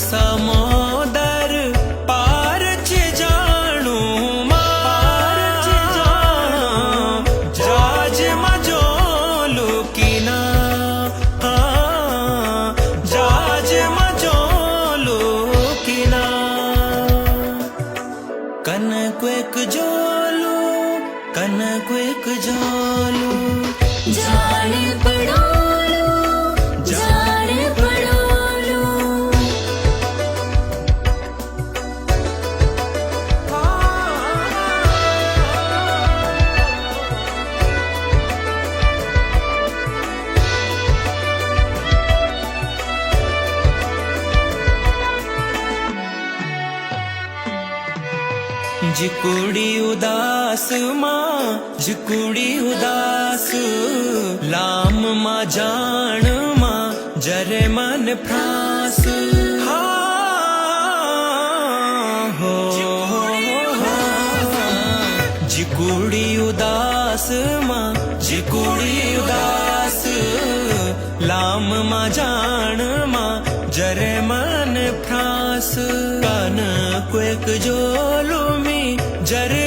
समोदर पार छे जाणू पार छे जाणू जाज मजो लुकीना जाज मजो लुकीना कन क्वेक जोलू कन क्वेक जोलू जाने पड़ोलू जाने पड़ोलू जिकुड़ी उदास मां जिकुड़ी उदास लाम मां जान मां जरे मन फ्रास हो जिकुड़ी उदास मां जिकुड़ी उदास लाम मां जान मां जरे मन फ्रास कन क्वेक जोलू मी जरे